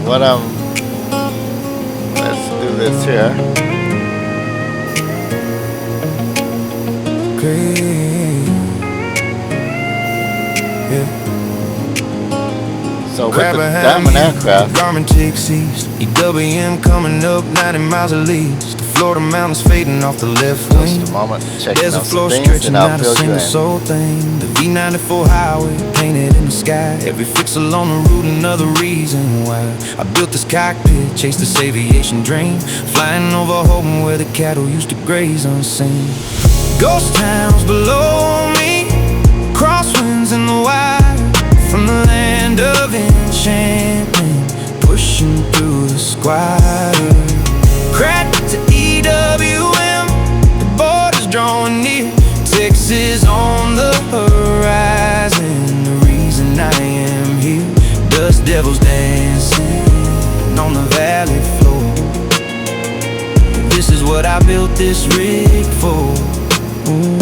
what let's do this here. So with the Deming aircraft, Garmin takes east, EWM coming up 90 miles at least. The Florida mountains fading off the left wing. just a moment, checking There's a out floor some things, stretching and I'll out a fill you single in. soul thing. The V94 highway painted in the sky. Every fix along the route, another reason why I built this cockpit, chased this aviation dream. Flying over home where the cattle used to graze unseen. Ghost towns below me, crosswinds in the wire. From the land of enchantment, pushing through the squire. CRATT to EWM, the border's drawing near. Texas on the horizon, the reason I am here. Dust devils dancing on the valley floor. This is what I built this rig for. Ooh.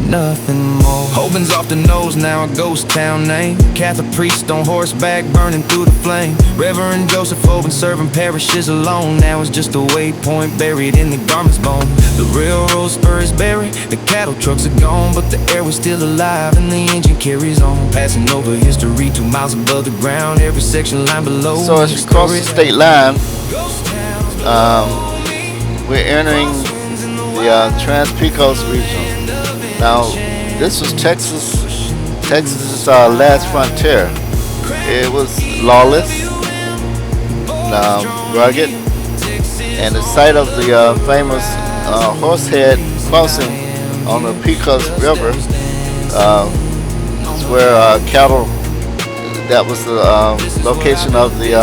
Nothing more. Hoban's off the nose, now a ghost town name. Catholic priest on horseback, burning through the flame. Reverend Joseph Hoban serving parishes alone. Now it's just a waypoint buried in the garment's bone. The railroad spur is buried, the cattle trucks are gone, but the air was still alive and the engine carries on. Passing over history 2 miles above the ground, every section line below. So as you cross the state line, we're entering the Trans-Pecos region. Now, this was Texas's last frontier. It was lawless, rugged, and the site of the famous Horsehead crossing on the Pecos River is where cattle. That was the location of the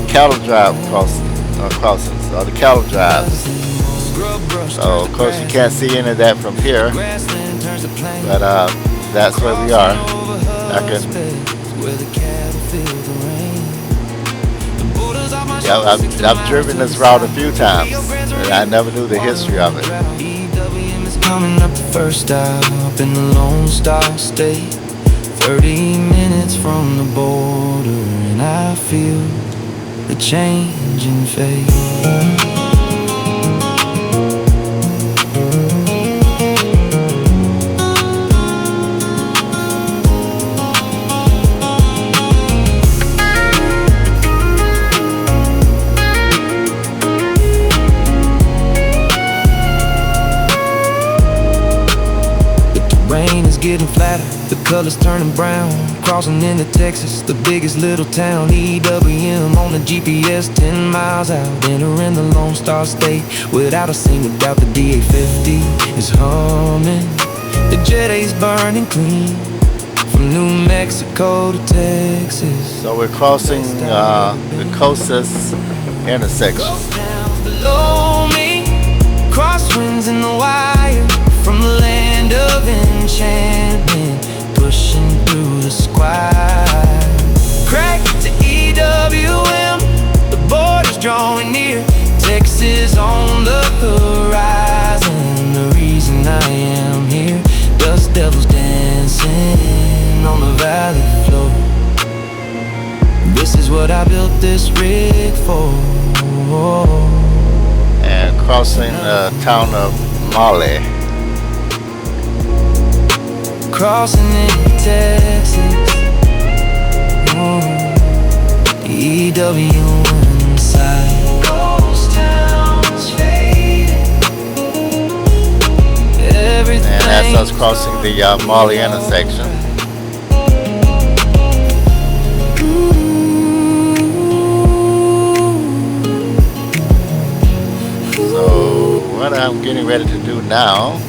cattle drive crossings, or the cattle drives. So of course you can't see any of that from here, but that's where we are. I've driven this route a few times, and I never knew the history of it. EWM is coming up the first stop in the Lone Star State. 30 minutes from the border, and I feel the change in fate. Rain is getting flatter, the colors turning brown. Crossing into Texas, the biggest little town. EWM on the GPS, 10 miles out, entering the Lone Star State. Without a single doubt, the DA-50 is humming. The Jet A's burning clean from New Mexico to Texas. So we're crossing the Costas intersection. Ghost towns below me, crosswinds in the wire. From the land of enchantment, pushing through the squire. CRATT to EWM, the border's drawing near. Texas on the horizon, the reason I am here. Dust devils dancing on the valley floor. This is what I built this rig for. And crossing the town of Mali. Crossing into Texas, EWM side. Ghost towns fading. Everything. And that's us crossing the Mali intersection. So what I'm getting ready to do now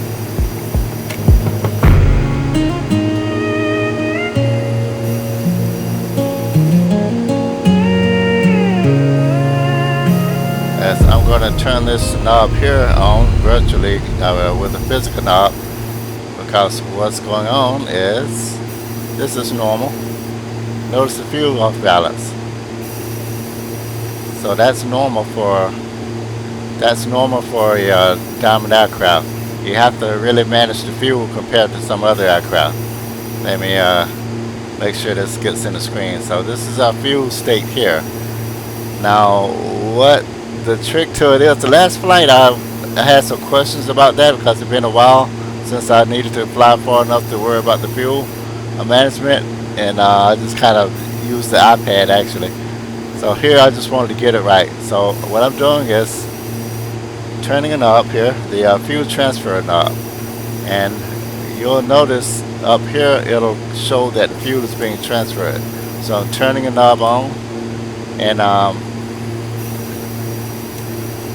I'm going to turn this knob here on virtually with a physical knob, because what's going on is this is normal. Notice the fuel off balance. So that's normal for a diamond aircraft. You have to really manage the fuel compared to some other aircraft. Maybe make sure this gets in the screen. So this is our fuel state here. Now what the trick to it is, the last flight I had some questions about that because it's been a while since I needed to fly far enough to worry about the fuel management, and I just kind of used the iPad actually. So here I just wanted to get it right. So what I'm doing is turning a knob here, the fuel transfer knob, and you'll notice up here it'll show that the fuel is being transferred. So I'm turning a knob on, and I'm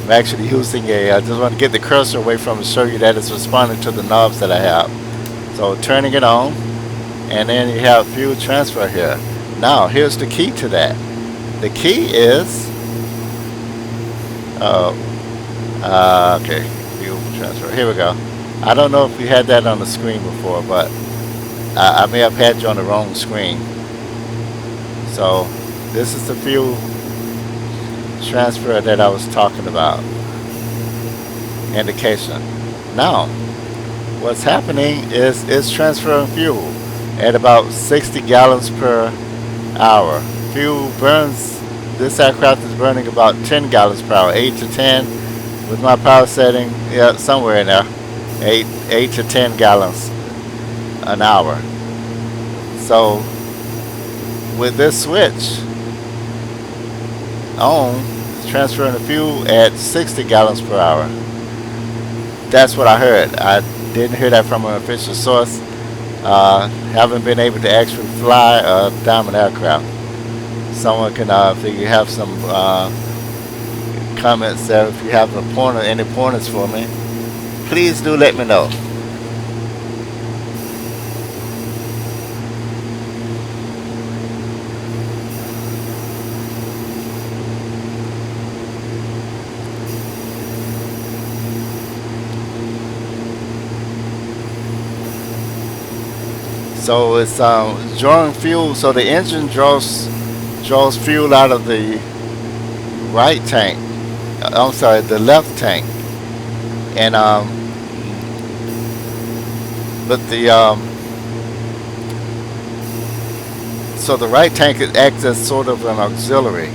actually using I just want to get the cursor away from it to show you that it's responding to the knobs that I have. So turning it on, and then you have fuel transfer here. Now here's the key to that. The key is okay, fuel transfer. Here we go. I don't know if we had that on the screen before, but I may have had you on the wrong screen. So this is the fuel transfer that I was talking about. Indication. Now what's happening is it's transferring fuel at about 60 gallons per hour. Fuel burns, this aircraft is burning about 10 gallons per hour, 8 to 10 with my power setting, yeah, somewhere in there, 8 to 10 gallons an hour. So with this switch on, it's transferring the fuel at 60 gallons per hour. That's what I heard. I didn't hear that from an official source. Haven't been able to actually fly a Diamond aircraft. Someone can, if you have some comments there, if you have any pointers for me, please do let me know. So it's drawing fuel. So the engine draws fuel out of the right tank. I'm sorry, the left tank. And but the so the right tank acts as sort of an auxiliary.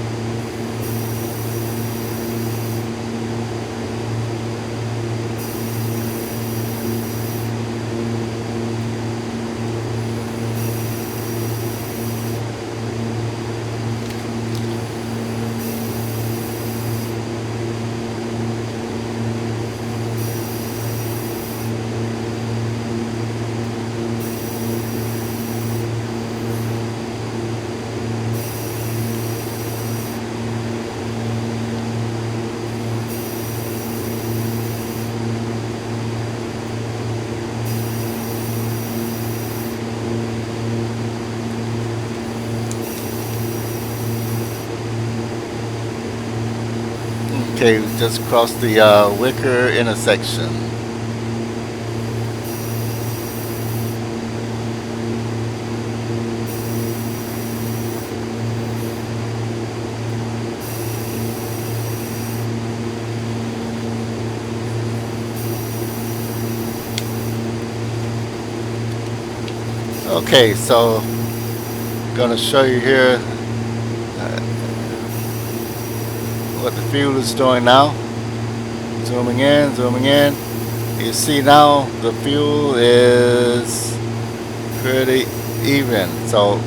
Okay, we just crossed the Wicker intersection. Okay, so I'm going to show you here what the fuel is doing now. Zooming in, zooming in. You see now the fuel is pretty even. So,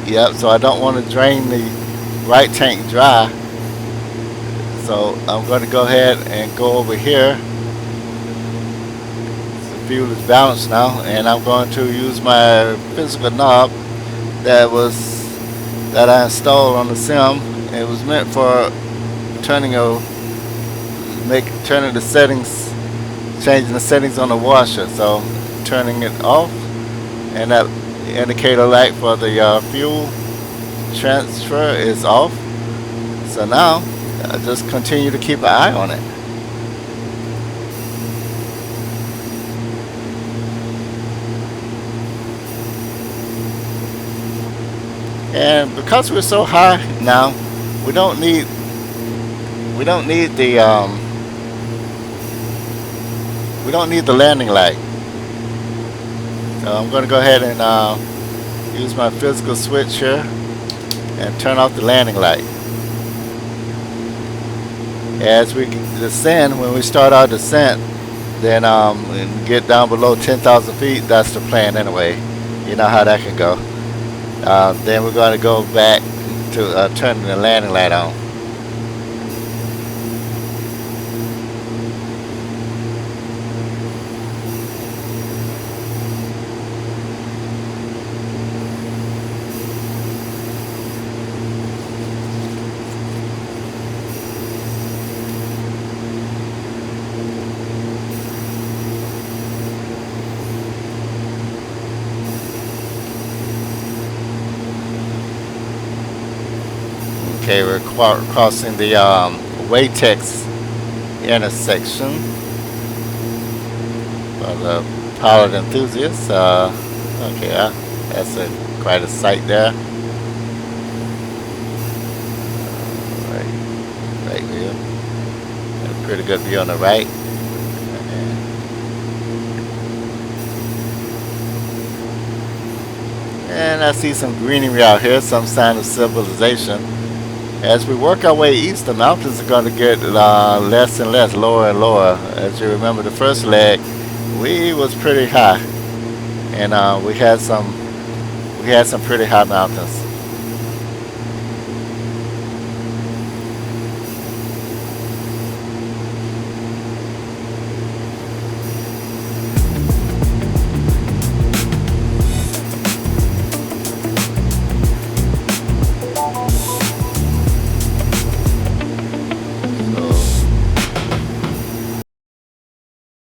yep, so I don't want to drain the right tank dry. So I'm going to go ahead and go over here. The fuel is balanced now, and I'm going to use my physical knob that I installed on the sim. It was meant for turning the settings, changing the settings on the washer. So turning it off, and that indicator light for the fuel transfer is off. So now I just continue to keep an eye on it. And because we're so high now, we don't need the landing light. So I'm going to go ahead and use my physical switch here and turn off the landing light. As we descend, when we start our descent, then and get down below 10,000 feet, that's the plan anyway. You know how that can go. Then we're going to go back to turning the landing light on. Okay, we're crossing the Waytex intersection for the pilot enthusiasts. Okay, that's quite a sight there. Right view. Got a pretty good view on the right. And I see some greenery out here, some sign of civilization. As we work our way east, the mountains are going to get less and less, lower and lower. As you remember, the first leg, we was pretty high, and we had some pretty high mountains.